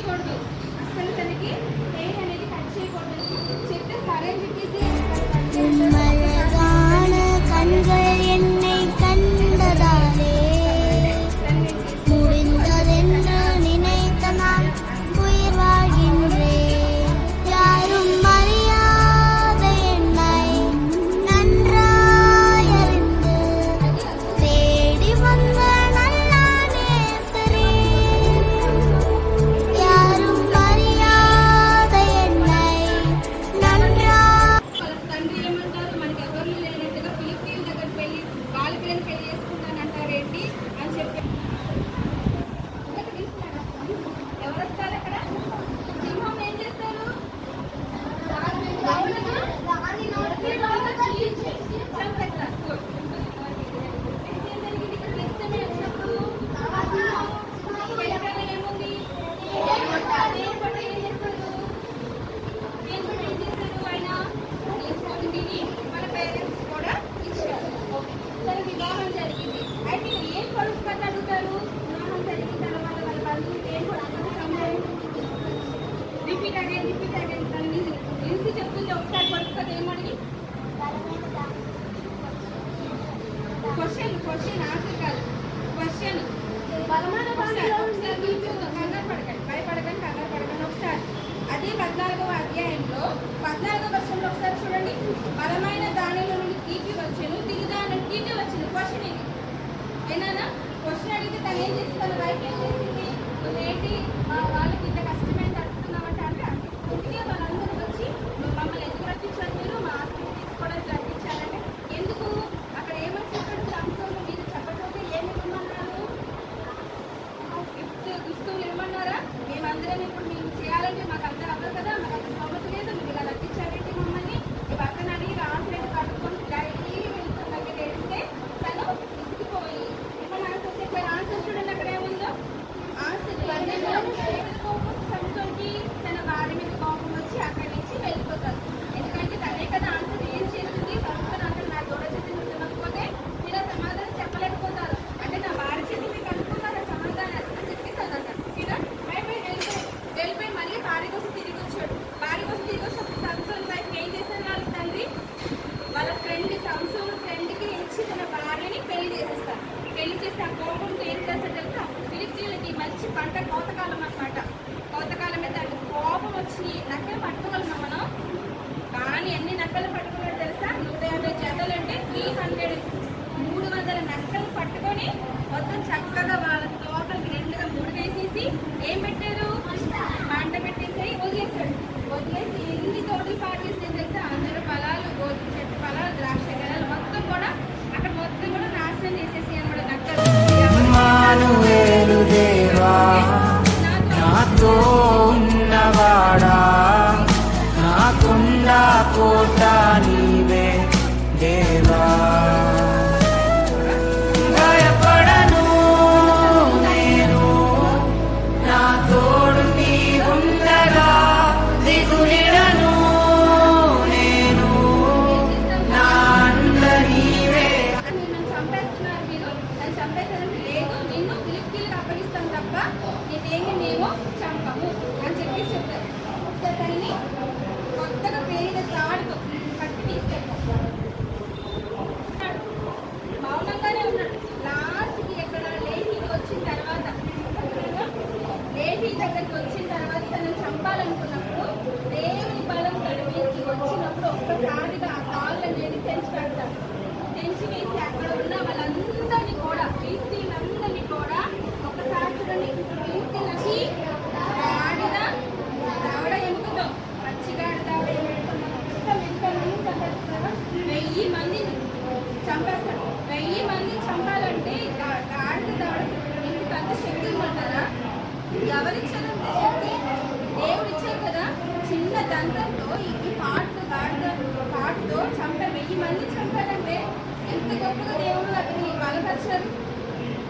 చేయకూడదు, అసలు తనకి హెయిర్ అనేది కట్ చేయకూడదు చెప్తే సరే అని చెప్పేసి చెప్తుంది ఒకసారి పడుతుంది ఏమని క్వశ్చన్ ఆన్సర్ కాదు క్వశ్చన్ కంగారు పడకండి ఒకసారి అదే 14వ అధ్యాయంలో 14వ వర్షంలో ఒకసారి చూడండి. బలమైన దానిలో నుండి తీపి వచ్చాను తిరిగి దాని తీపి వచ్చింది. క్వశ్చన్ ఇది ఏనా క్వశ్చన్ అడిగితే తను ఏం చేసి తన వైఫ్ ఏం చేసింది ఏంటి వాళ్ళకి ఇంత కష్టమైంది అడుగుతున్నామంటే అంటే అందుకే వాళ్ళందరూ వచ్చి మమ్మల్ని ఎందుకు రప్పించారు మీరు మా ఆస్తిని తీసుకోవడానికి రప్పించారంటే ఎందుకు అక్కడ ఏమని చెప్పాడు సంస్థలు మీరు చెప్పకపోతే ఏమి ఇవ్వమన్నారు దుస్తువులు ఇవ్వమన్నారా మేమందరం ఇప్పుడు మేము చేయాలంటే మాకు అంత అవ్వదు కదా మాకు అంత సమస్య లేదు మీరు ఇలా రప్పించారేంటి మమ్మల్ని ఈ పక్కన అడిగి ఆశ్రయం కట్టుకొని డైలీ వెళ్తున్న దగ్గర ఏడిస్తే తను ఇసుకుపోయి ఏమన్నా ఆన్సర్ చెప్పారు. ఆన్సర్ చూడండి అక్కడ ఏముందో ఆన్సర్ సంస్థకి తన భార్య మీద కోపం వచ్చి అక్కడి నుంచి వెళ్ళిపోతారు. ఎందుకంటే తనే కదా ఆన్సర్ ఏం చేస్తుంది సంస్థను అంటే నా దూడ చేతి ఉండకపోతే మీరు సమాధానం చెప్పలేకపోతారు అంటే నా భార్య చేతి మీకు అనుకున్నారా సమాధానాలు అని చెప్పేసి అదన్నారు. వెళ్ళిపోయి మళ్ళీ భార్య కోసం తిరిగి వచ్చాడు. భార్య కోసం తిరిగి వచ్చినప్పుడు సంస్థల వైపు ఏం చేశారు వాళ్ళ తండ్రి వాళ్ళ ఫ్రెండ్ సంస్థల ఫ్రెండ్కి ఇచ్చి తన భార్యని పెళ్లి చేసేస్తారు. పెళ్లి చేస్తే ఆ కోపంతో ఏం చేస్తారు తెలుసా ఫిలిస్తీన్లకి మంచి పంట కోతకాలం అన్నమాట. కోతకాలమే దానికి కోపం వచ్చి నక్కలు పట్టుకోగలమా మనం కానీ ఎన్ని నక్కలు పట్టుకున్నాడు తెలుసా 150 జతలు అంటే 300 నక్కలు పట్టుకొని మొత్తం చక్కగా వాళ్ళ తోటలకి 2గా 3 వేసేసి ఏం పెట్టారు పంట పెట్టేసి వదిలేసి ఎన్ని తోటలు పాటు చేస్తే తెలుసా అందరూ ఫలాలు గోధుమ చెట్టు ఫలాలు ద్రాక్ష గెలలు మొత్తం కూడా అక్కడ మొత్తం కూడా నాశనం చేసేసి అనమాట నక్కలు. నాతో ఉన్నవాడా నాకుండా కోట నీవే దేవా భయపడను నేను నా తోడు నీవుండగా దిగులిడను నేను నా అండ నీవే. చంపేస్తున్నారు మీరు నన్ను చంపేసారంటే లేదు నిన్ను ఫిలిస్తీన్లకు అప్పగిస్తాం తప్ప నీదేమి మేము చంపము అని చెప్పేసి చెప్తారు. తనని కొత్తగా పేరిన తాడుతో కట్టి తీసుకెళ్తాం. మౌనంగానే ఉన్నాడు. లాస్ట్కి ఎక్కడ లేహీకి వచ్చిన తర్వాత లేహీ దగ్గరికి వచ్చిన తర్వాత తనని చంపాలనుకున్నప్పుడు దేవుని బలం తడిపి వచ్చినప్పుడు ఒక్కసారిగా ఆ కాళ్ళని నేను తెంచి పెడతాను. తెంచి వేసి అక్కడ ఉన్న వాళ్ళందరినీ కూడా ఫిలిస్తీన్లందరినీ కూడా ఒక్కసారి చూడండి ఫిలిస్తీన్లకి ఆడిన దావడ ఎముకతో పచ్చిగాడి దావడ ఎముకతో మొత్తం ఎంతమంది చంపేస్తారో 1000 మందిని చంపేస్తాడు. 1000 మందిని చంపాలంటే గాడిద దావడ ఇంటికి అంత శక్తి ఇవ్వమంటారా? ఎవరిచ్చారంటే శక్తి దేవుడు ఇచ్చారు కదా. చిన్న దంతంతో ఈ పాటతో గాడిద పాటతో చంప 1000 మందిని చంపాలంటే ఎంత గొప్పగా దేవుడు అతని బలపరిచారు.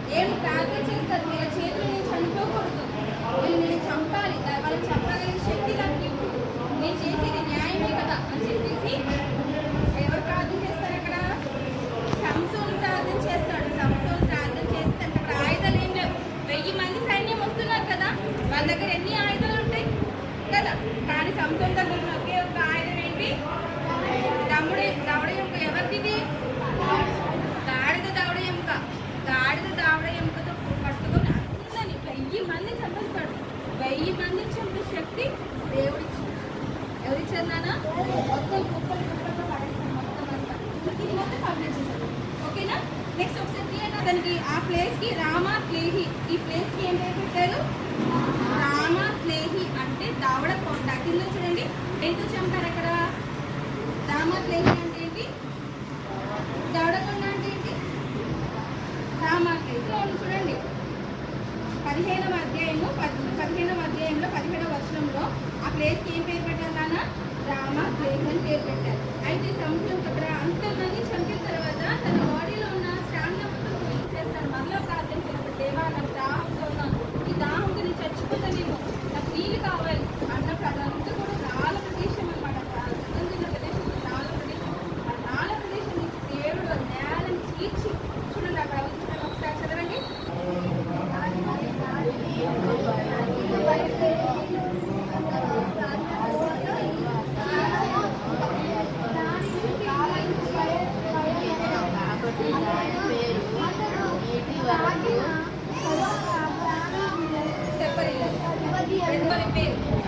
దేవుడు ప్రార్థన చేస్తారు వీళ్ళ చేతులు నేను చనిపోకూడదు వీళ్ళు నేను చంపాలి వాళ్ళకి చంపగలిగిన శక్తి నాకు ఇవ్వు నేను చేసేది న్యాయమే కదా అని చెప్పేసి ఎవరు ప్రార్థన చేస్తారు అక్కడ సంసోను ప్రార్థన చేస్తాడు. సంసోను ప్రార్థన చేస్తే అక్కడ ఆయుధాలు ఏం లేవు. 1000 మంది సైన్యం వస్తున్నారు కదా వాళ్ళ దగ్గర ఎన్ని ఆయుధాలు కదా. కానీ సంసోన్ దగ్గర ఉన్న ఒకే ఒక ఆయుధం ఏంటి? దవడ ఎముక. ఎవరిది? గాడిద దవడ ఎముక. గాడిద దవడ ఎముకతో పట్టుకొని అందరినీ 1000 మందిని చంపేస్తాడు. 1000 మందిని చంపే శక్తి దేవుడిచ్చాడు. ఎవరిచ్చారు నాన్న? మొత్తం కుప్పలుగా పడేస్తాడు మొత్తం అంతా. ఇది మొత్తం కంప్లీట్ చేశాడు. ఓకేనా? నెక్స్ట్ ఒకసారి అతనికి ఆ ప్లేస్ కి రామాత్లేహి. ఈ ప్లేస్ కి ఏం పేరు పెట్టారు? రామాత్లేహి అంటే దవడ కొండ. కింద చూడండి ఎంత చంపారు అక్కడ. రామాత్లేహి అంటే ఏంటి? దవడ కొండ అంటే ఏంటి? రామాత్లేహి. చూడండి 15వ అధ్యాయంలో 17వ వచనంలో ఆ ప్లేస్కి ఏం పేరు పెట్టారు నాన్న? రామాత్లేహి అని పేరు పెట్టారు. అయితే సంవత్సరం అక్కడ అంతమంది చంపిన తర్వాత తన బాడీలో ఉన్న స్టామినా మొత్తం ఏం చేస్తాను? మళ్ళీ ప్రార్థన చేస్తాడు. దేవా, నాకు దాహంతో ఉన్నాను, ఈ దాహంతో నేను చచ్చిపోతానేమో, నాకు నీళ్ళు కావాలి అన్నప్పుడు అదంతా కూడా నాలుగు ప్రదేశం అనమాట. ప్రదేశం నాలుగు ప్రదేశం. ఆ నాలుగు ప్రదేశం నుంచి దేవుడు నేలను చీల్చి చూడండి అక్కడ అవుతున్నాను. ఒకసారి చదవండి.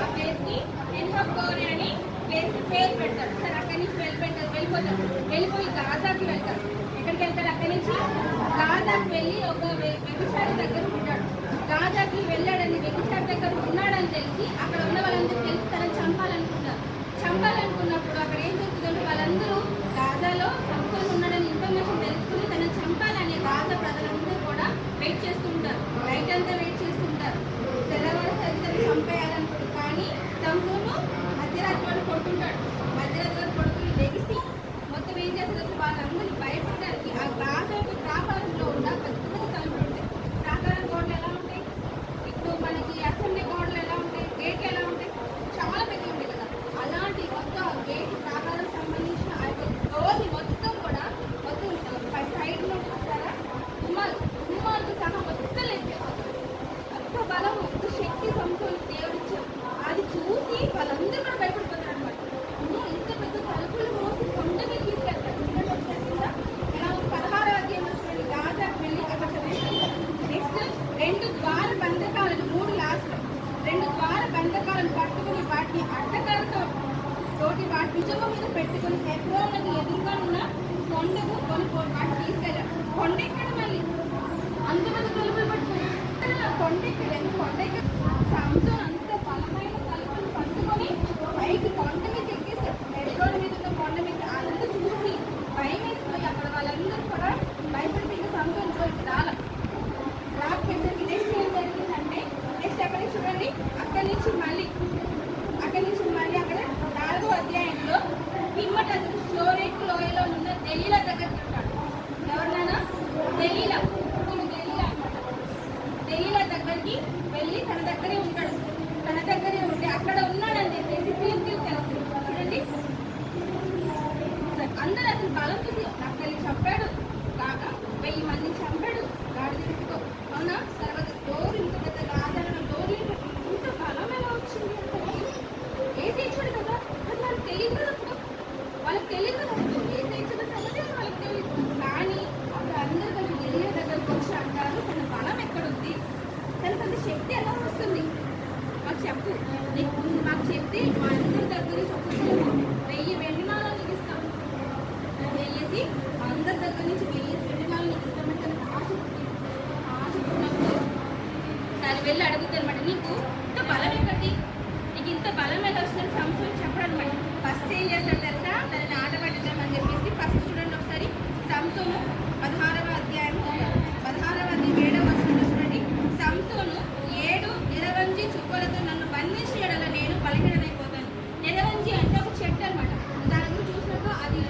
ఆ ప్లేస్ ని ఎన్హోకోరే అని ప్లేస్ పేరు పెడతారు. సరే అక్కడి నుంచి వెళ్ళిపోతారు. వెళ్ళిపోయి గాజాకి వెళ్తారు. ఎక్కడికి వెళ్తారు? అక్కడి నుంచి గాజాకి వెళ్ళి ఒక వ్యభిచారి దగ్గర ఉంటాడు. గాజాకి వెళ్ళాడని, వ్యభిచారి దగ్గర ఉన్నాడని తెలిసి అక్కడ ఉన్న వాళ్ళందరూ తెలిసి తనని చంపాలనుకున్నప్పుడు అక్కడ ఏం జరుగుతుందంటే వాళ్ళందరూ గాజాలో సంసోన్ ఉన్నాడని ఇన్ఫర్మేషన్ తెలుసుకుని తనని చంపాలని గాజా ప్రజలందరూ కూడా వెయిట్ చేస్తూ ఉంటారు. నైట్ అంతా వెయిట్ చేస్తుంటారు. తెల్లవారుసరికి తను చంపేయాలనుకుంటారు. కానీ సంసోను మధ్యరాత్రి వాడు కొడుతుంటాడు. మధ్యరాత్రి వాడు కొడుకుని లెగిసి మొత్తం ఏం చేస్తారు? వాళ్ళందరినీ భయపడడానికి ఆ గాజా ప్రాకారంలో ఉన్న పెద్ద పెద్ద తలుపులు ఉంటాయి. ప్రాకారం గోడలు ఎలా ఉంటాయి? ఇప్పుడు మనకి అసెంబ్లీ గోడలు ఎలా ఉంటాయి? గేట్లు ఎలా ఉంటాయి? చాలా పెద్దగా ఉంటాయి కదా. అలాంటి మొత్తం గేట్ ప్రాకారం సంబంధించిన ఆ యొక్క డోర్ని మొత్తం కూడా మొత్తం సైడ్లో చూస్తారా గుమ్మాలతో సహా మొత్తం లేపారు. అంత బలము, అంత శక్తి సంసోను దేవుడిచ్చారు. అది చూసి వాళ్ళందరూ కూడా భయపడిపోతారు అనమాట. ఇంత పెద్ద తలుపులు మోసి కొండకి తీసుకెళ్తారు. ఇలా 16వ అధ్యాయంలో చూడండి. గాజాకు వెళ్ళి అక్కడ చదివేస్తారు. నెక్స్ట్ 2 ద్వార బంధకాలను 3 లాస్ట్లో 2 ద్వార బంధకాలను పట్టుకుని వాటిని అడ్డకరతో తోటి వాటి భుజము మీద పెట్టుకుని హెబ్రోనుకు ఎదురుగా ఉన్న కొండకు వాటిని తీసుకెళ్ళారు. కొండ ఎక్కడ మళ్ళీ అంతమంది తలుపులు పట్టుకుని కొండెక్కి సంసోన్ అంత బలమైన తలుపులు పట్టుకొని పైకి కొండ మీద ఎక్కేసాడు. హెబ్రోను మీద ఉన్న కొండ మీద అదంతా చూసి భయం వేసిపోయి అక్కడ వాళ్ళందరూ కూడా భయపడిపోయి సంసోన్ రాకపోయేసరికి నెక్స్ట్ ఏం జరిగిందంటే నెక్స్ట్ ఎక్కడికి చూడండి. అక్కడి నుంచి మళ్ళీ అక్కడ 4వ అధ్యాయంలో పిమ్మట షోరేకు లోయలో ఉన్న దెలీలా దగ్గరికి ఉంటాడు. ఎవరినైనా దెలీలా అన్నమాట. దెలీలా దగ్గరికి వెళ్ళి తన దగ్గరే ఉండి అక్కడ ఉన్నాడని చెప్పేసి ఫిలిస్తీయులకు తెలుస్తుంది. చూడండి అందరూ అతను బలం చూసి అక్కడిని చంపాడు, 1000 మందిని చంపాడు గాడిదతో. అవునా? తర్వాత డోర్ ఇంత పెద్ద గాజాలను డోర్ ఇంత బలం ఎలా వచ్చింది అంటే ఏసీ ఇచ్చాడు కదా. అది వాళ్ళకి తెలియదు కదా. ఏసీ ఇచ్చిన సంగతి వాళ్ళకి తెలియదు. కానీ అప్పుడు అందరూ కలిసి దెలీలా దగ్గరకు వచ్చి అంటారు, తన బలం ఎక్కడుంది, తనకు అంత శక్తి ఎలా వస్తుంది, మాకు చెప్పు. మాకు చెప్తే మా అందరి దగ్గర ఒక్కొక్కరు 1000 వెండి నాణాలు నీకు ఇస్తాం. వేసి అందరి దగ్గర నుంచి 1000 వెండి నాణాలు నీకు ఇస్తామంటే తనకు ఆశ దాన్ని వెళ్ళి అడుగుతారు అనమాట. నీకు ఇంత బలం ఎక్కడి, నీకు ఇంత బలం ఎలా వస్తుందని సంసోన్ చెప్పడం అనమాట. ఫస్ట్ ఏం చేస్తాడు తెలుసా? తనని ఆట పట్టిద్దామని చెప్పేసి ఫస్ట్ చూడండి ఒకసారి సంసోను 16వ అధ్యాయం 7వ వచనంలో చూడండి. సంసోను 7 నిరవంజి చుక్కలతో నన్ను బంధించిన యెడల నేను బలహీనమైపోతాను. నిరవంజి అంటే ఒక చెట్టు అనమాట. దాని గురించి చూసినప్పుడు అది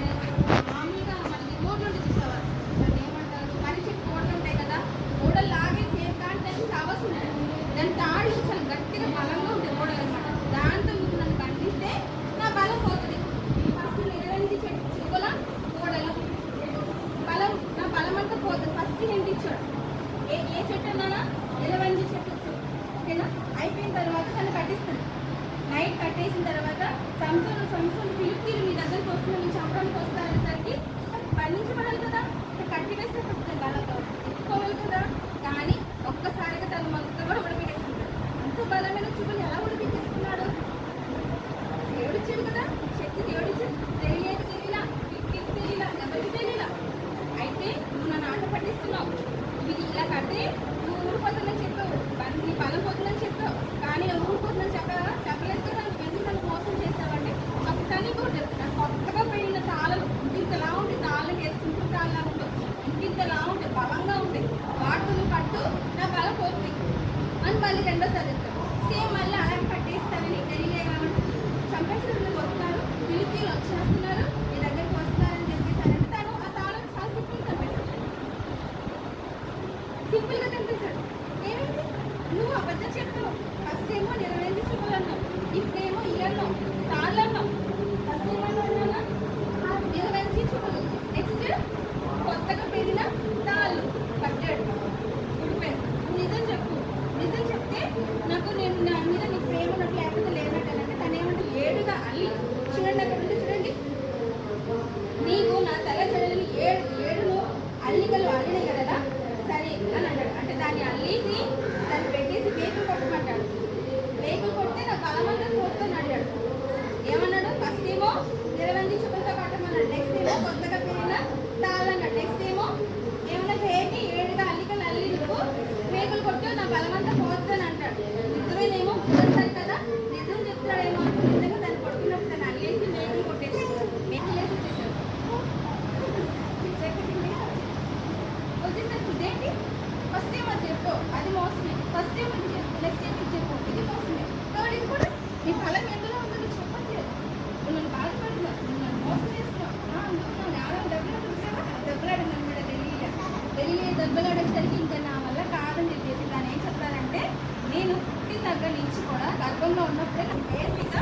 మామూలుగా మనకి రోడ్ల నుండి చూసేవారు. దాన్ని ఏమంటారు? మనిషి కోడలు ఉంటాయి కదా, కోడలు లాగే సేమ్ కానీ దానికి అవసరం ఉంటుంది. దాని తాళ్ళు చాలా గట్టిగా బలంగా ఉంటాయి కోడలు అనమాట. దాంతో నువ్వు నన్ను బంధిస్తే నా బలం పోతుంది. ఫస్ట్ నిరవంజి చెట్టు చుక్కల కోడలు బలం, నా బలం అంతా అని మళ్ళీ రెండోసారి చెప్తారు. సేమ్ మళ్ళీ అలాగే పట్టేస్తారని తెలియలేమంటే చంపేశ్వరులు వస్తారు, పిలిపిలు వచ్చేస్తున్నారు, మీ దగ్గరికి వస్తారని చెప్పేసారంటే తను ఆ తాళం చాలా సింపుల్ కనిపిస్తాడు. సింపుల్ గా కనిపిస్తాడు. ఏమైంది? నువ్వు అబద్ధం చెప్తావు. ఫస్ట్ ఏమో 25 చుక్కలు అన్నావు, ఇప్పుడేమో ఇయ్యన్నావు, తాళ్ళు అన్నావు. ఫస్ట్ ఏమన్నా 25 చుక్కలు, నెక్స్ట్ కొత్తగా పెరిగిన తాళ్ళు కట్టాడు ఉడిపోయాడు. నిజం చెప్పు, నిజం చెప్తే నాకు నేను నా మీద నీకు ప్రేమ ఉన్నట్టు లేకపోతే లేనట్టు. తను ఏమంటే ఏడుగా అల్లి చూడండి, అక్కడ ఉంది చూడండి, నీకు నా తల జడలని ఏడును అల్లికలు అల్లిన కదా సరే అని అన్నాడు. అంటే దాన్ని అల్లేసి దాన్ని పెట్టేసి మేకలు కొట్టమంటాడు. మేకలు కొడితే నా బలమంతా కోరుకొని అడిగాడు. ఏమన్నాడు? ఫస్ట్ ఏమో 20 చుక్కలతో కట్టమన్నాడు, నెక్స్ట్ ఏమో కొత్తగా పెరిగిన తాళన్నాడు, నెక్స్ట్ ఏమో ఏమన్నా పేరుని ఏడుగా అల్లికలు అల్లి నువ్వు మేకలు కొట్టు నా బలమంతా పోతుందని అంటాడు. నిజమేనేమో చూస్తారు కదా, నిజం చెప్తాడేమో అంటే నిజంగా దాన్ని కొడుకున్నప్పుడు దాన్ని అల్లేసి మేకలు కొట్టేసి మేకలు వేసి వచ్చేసాడు. వచ్చేసరికి ఇదేంటి, ఫస్ట్ ఏమో చెప్పు అది మోసమే, ఫస్ట్ ఏమో ఇది చెప్పు, నెక్స్ట్ ఏమో ఇది చెప్పు ఇది మోసమే, థర్డ్ ఇది కూడా నీ ఫలం ఎందులో ఉందో చెప్పట్లేదు, నువ్వు నన్ను బాధపడుతున్నావు, నువ్వు నన్ను మోసం చేస్తున్నావు. డబ్బులు చూసావా, దెబ్బలాడింది అనమాట వెళ్ళి దెబ్బలాడేసరికి ఇంకా నా వల్ల కాదని చెప్పేసి దాన్ని ఏం చెప్తారంటే, నేను పుట్టిన దగ్గర నుంచి కూడా గర్భంలో ఉన్నప్పుడే నా పేరు మీద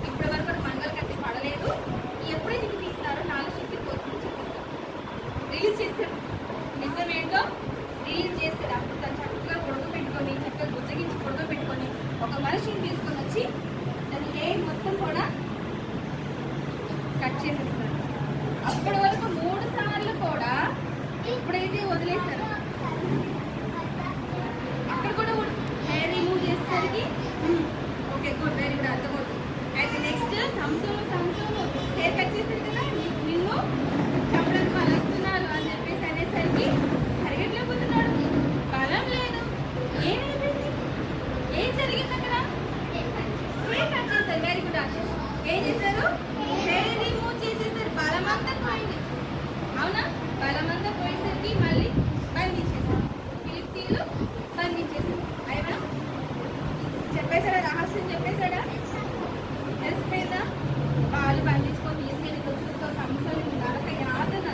ఇప్పటి వరకు మంగళ కట్టి పడలేదు, ఎప్పుడైతే ఇది తీస్తారో 4 శక్తి పోతుందని చెప్పేస్తారు. రిలీజ్ చేస్తాడు, నిజమేంటో రిలీజ్ చేస్తాడు. అప్పుడు తను చక్కగా పొడగబెట్టుకొని చక్కగా గుజ్జగించి పొడగబెట్టుకొని ఒక మనిషిని తీసుకొని వచ్చి దాని హెయిర్ మొత్తం కూడా కట్ చేసేస్తాడు. అప్పటి వరకు 3 సార్లు కూడా ఎప్పుడైతే వదిలేస్తారో అక్కడ కూడా హెయిర్ రిమూవ్ చేసేసరికి ఓకే గుడ్, వెరీ గుడ్, అర్థమవుతుంది. అయితే నెక్స్ట్ సంవత్సరం హెయిర్ కట్ చేస్తారు కదా, నిన్ను చంపడానికి వాళ్ళు వస్తున్నారు అని చెప్పేసి అనేసరికి పరిగెట్లేకపోతున్నాడు, బలం లేదు. ఏమైపోయింది, ఏం జరిగింది అక్కడ? హెయిర్ కట్ చేస్తారు. Very good Ashish. ఏం చేశారు? హెయిర్ రిమూవ్ చేసేసారు. బలమంతా పోయింది, అవునా? బలమంతా పోయేసరికి మళ్ళీ బంధించేశారు, ఫిలిస్తీన్లు బంధించేశారు. అయినా చెప్పేశాడా, రహస్యం చెప్పేశాడా? తెలిసిపోయిందా? వాళ్ళు బంధించుకొని తీసుకెళ్ళి చూసుకో సంవత్సరం నరక యాతన.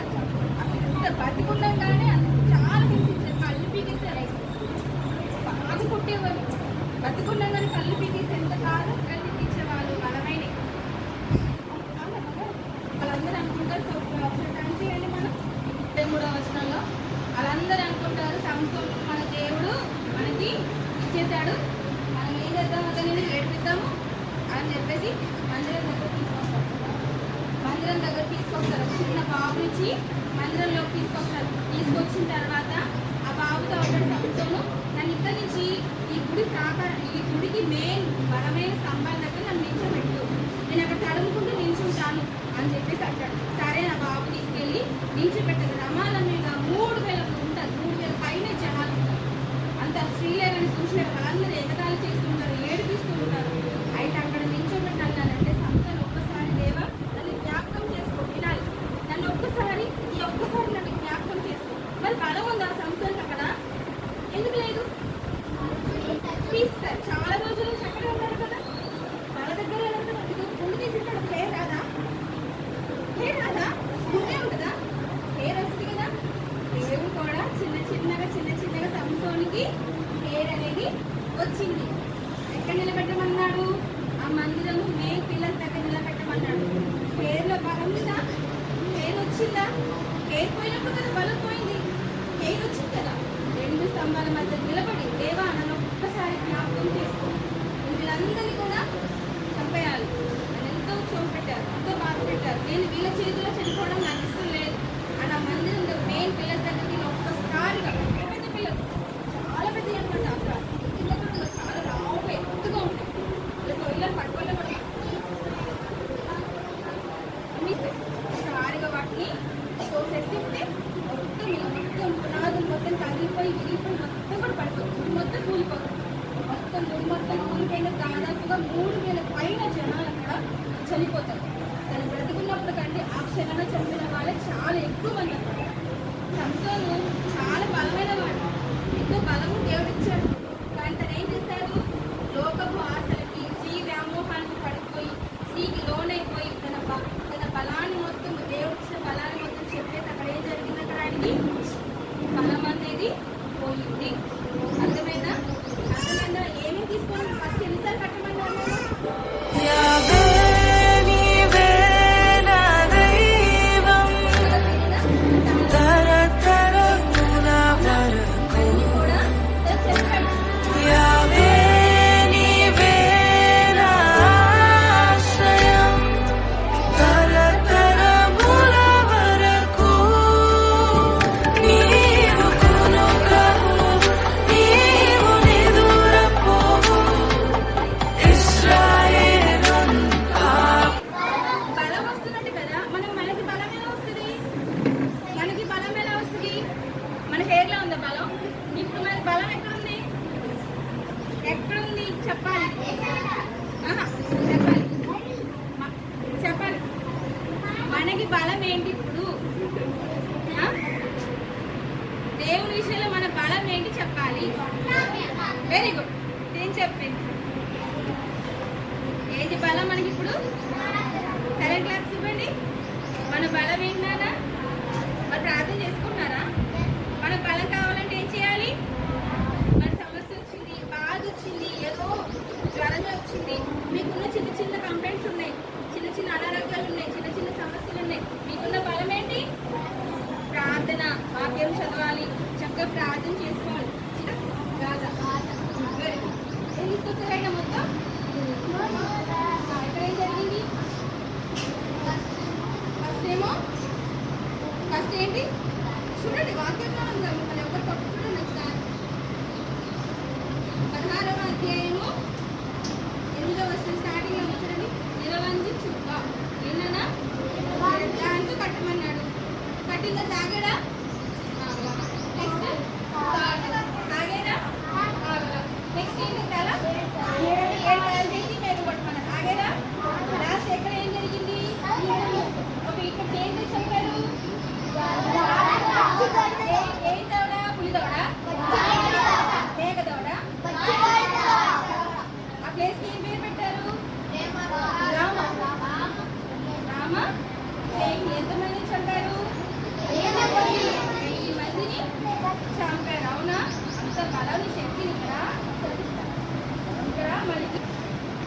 అసలు ఇంత బతికుండగానే చాలా హింసించారు, కళ్ళు పీకేశారు, బాగా కొట్టేవారు. బతికుండగానే కళ్ళు పీకేసి ఎంత కాదు కళ్ళు ఇచ్చేవాళ్ళు బలమైన. వాళ్ళందరూ అనుకుంటారు చేయండి మనం 23వ వచనంలో వాళ్ళందరూ అనుకుంటారు సంవత్సరం మన దేవుడు మనకి ఇచ్చేసాడు, మనం ఏం చేద్దాం అతన్ని ఏడిపిద్దాము అని చెప్పేసి మందిరం దగ్గర తీసుకొస్తారు. చిన్న బాబు నుంచి మందిరంలోకి తీసుకొస్తారు. తీసుకొచ్చిన తర్వాత ఆ బాబుతో ఒకటి సంవత్సరం నన్ను ఇక్కడి నుంచి ఈ గుడికి మెయిన్ బలమైన స్తంభాల దగ్గర నన్ను నిల్చోబెట్టు, నేను అక్కడ తడుముకుంటూ నిల్చుంటాను అని చెప్పేసి అంటాడు. సరే నా బాబు తీసుకెళ్ళి నిల్చోబెట్టారు. రమాల మీద 3000 ఉంటారు, 3000 పైన జనాలు ఉంటారు. అంత శ్రీలేఖని చూసిన వాళ్ళందరూ ఎగతాళి చేస్తుంటారు, ఏడిపిస్తూ ఉంటారు. అయితే అక్కడ నిల్చోబెట్టాలంటే సంస్థను ఒక్కసారి దేవా నన్ను జ్ఞాపకం చేసుకో, వినాలి, నన్ను ఒక్కసారి నన్ను జ్ఞాపకం చేసుకో. మరి బలం ఉందా సంస్థకి అక్కడ? ఎందుకు లేదు? తీస్తారు. చాలా రోజులు చక్కగా ఉన్నారు కదా, వాళ్ళ దగ్గర ఇది గుండు తీసిస్తాడు, హెయిర్ రాదా? హెయిర్ రాదా? గుండే ఉంటుందా? హెయిర్ వస్తుంది కదా. దేవుడు కూడా చిన్న చిన్నగా సంసోనికి హెయిర్ అనేది వచ్చింది. ఎక్కడ నిలబెట్టమన్నాడు? ఆ మందిరం మెయిన్ పిల్లల దగ్గర నిలబెట్టమన్నాడు. హెయిర్లో బలం ఉందా? హెయిర్ వచ్చిందా? హెయిర్ పోయినప్పుడు కదా బలం పోయింది, హెయిర్ వచ్చింది కదా. 2 స్తంభాల మధ్య నిలబడి దేవా నన్ను ఒక్కసారి జ్ఞాపకం చేసుకో, వీళ్ళందరినీ కూడా చంపేయాలి, నన్ను ఎంతో చూపెట్టారు, ఎంతో బాధ పెట్టారు, నేను వీళ్ళ చేతిలో చనిపోవడం నాకు ఇష్టం లేదు అని ఆ మందిరం మెయిన్ పిల్లల దగ్గరికి ఒక్కసారిగా పెద్ద పిల్లలు చాలా పెద్ద అనమాట. అసలు చాలా రావుగా ఎత్తుగా ఉంటాయి, వీళ్ళతో ఇళ్ళని పట్టుకోలే కూడా ఒకసారిగా వాటిని తోసేసిస్తే మొత్తం పునాదులు మొత్తం తగిలిపోయి విరిగిపోయి మొత్తం కూడా పడిపోతుంది, మొత్తం కూలిపోతుంది. మొత్తం కూలిపోయిన దాదాపుగా 3000 పైన జనాలు అక్కడ చనిపోతారు. తను బ్రతుకున్నప్పుడు కంటే ఆ క్షణాన చంపిన వాళ్ళే చాలా ఎక్కువ మంది అన్నారు. కలిగింది. అర్థమైందా? ఏమేమి తీసుకోండి ఫస్ట్ ఎన్నిసార్లు కట్టమన్నారు? యావే నీవే నా దైవం తరతరముల వరకు అన్ని కూడా చెప్పండి. యావే నీవే నా ఆశ్రయం తరతరముల వరకు నీవు కొనుకవు నీవు నిదురపోవు ఇశ్రాయేలున్ బలం వస్తున్నట్టు కదా. మనకి బలం ఎలా వస్తుంది? మనకి బలం ఎలా వస్తుంది? మన హెయిర్ లో ఉందా బలం? ఇప్పుడు మనకి బలం ఎక్కడుంది? ఎక్కడుంది చెప్పాలి. ఆహా, చెప్పాలి చెప్పాలి. మనకి బలం ఏంటి ఇప్పుడు? ఆ? దేవుని విషయంలో మన బలం ఏంటి చెప్పాలి. Very good. ఏం చెప్పింది? ఏంటి బలం మనకి ఇప్పుడు? సరే క్లాస్ ఇవ్వండి. మన బలం ఏంటన్నా? మరి ప్రార్థన చేసుకుంటున్నారా? మన బలం కావాలంటే ఏం చేయాలి? మన సమస్య వచ్చింది, బాధ వచ్చింది, ఏదో జ్వరం వచ్చింది, మీకున్న చిన్న చిన్న కంప్లైంట్స్ ఉన్నాయి, చిన్న చిన్న అనారోగ్యాలు ఉన్నాయి, చిన్న చిన్న సమస్యలు ఉన్నాయి. మీకున్న బలం ఏంటి? ప్రార్థన. వాక్యం చదవాలి, చక్కగా ప్రార్థన చేసుకోవాలి. కాదా? Very good. ఏం తీసుకొచ్చారైనా మొత్తం? ఇక్కడ ఏం జరిగింది? ఫస్ట్ ఏంటి చూడండి, వాక్యంలో ఉందా? మిమ్మల్ని ఎవరు పట్టు చూడండి ఒకసారి. 16వ అధ్యాయము 8వ వచనం స్టార్టింగ్ లో చూడండి. నిరవంజి చుక్క ఏనా దాంతో కట్టమన్నాడు. కట్టిందా? తాగాడా? నెక్స్ట్ తాగేదా? నెక్స్ట్ ఏంటి? తల 7 కాయలు చేసి మేము కొట్టమన్నాడు. తాగేదా? లాస్ట్ ఎక్కడ ఏం జరిగింది? ఒక ఇక్కడ ఏంటి చెప్పారు? ఏం దవడ? పులి దవడ? మేక దవడ? ఆ ప్లేస్ కి ఏం పేరు పెట్టారు? రామ. రామ ఎంతమంది చంపారు? 1000 మందిని చంపారు. అవునా? అంత బలాన్ని శక్తిని ఇక్కడ మనకి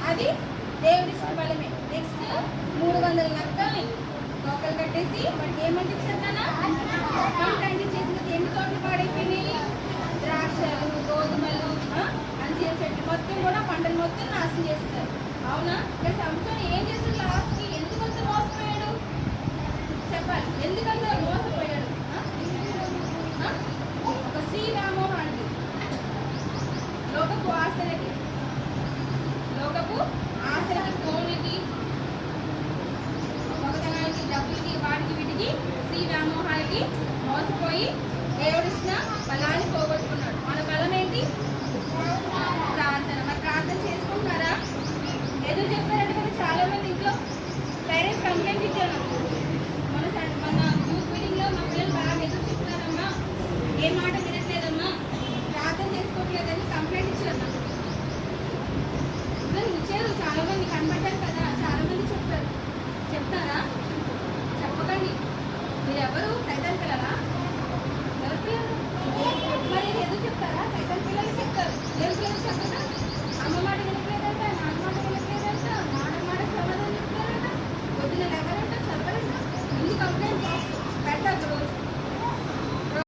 అది దేవుడి బలమే. నెక్స్ట్ 300 నక్కల్ని తోకలు కట్టేసి వాటికి ఏమంటే చెప్తానా పంటండి చేసిన ఎన్ని తోటలు పాడైపోయినాయి? ద్రాక్షలు, గోధుమలు, అంజీర చెట్లు మొత్తం కూడా పంటలు మొత్తం నాశనం చేస్తారు. అవునా? ఇక్కడ సంవత్సరం ఏం చేస్తారు? లాస్ట్కి ఎందుకంత మోసపోయాడు చెప్పాలి. ఎందుకంత మోసపోయాడు? ఒక శ్రీ వ్యామోహానికి, లోకపు ఆశలకి, ఫోన్లకి, మగతనానికి, డబ్బులకి, వాటికి వీటికి, శ్రీ వ్యామోహాలకి మోసపోయి దేవుడిచ్చిన బలాన్ని పోగొట్టుకున్నాడు. మన బలం ఏంటి? ప్రార్థన. మరి ప్రార్థన చేసుకుంటున్నారా? ఎదురు చెప్పారంటే కదా చాలా మంది ఇంట్లో పేరెంట్స్ కంప్లైంట్ ఇచ్చారు. మన యూత్ మీటింగ్ లో మా పిల్లలు బాగా ఎదురు చెప్తున్నారమ్మా. ఏ మాట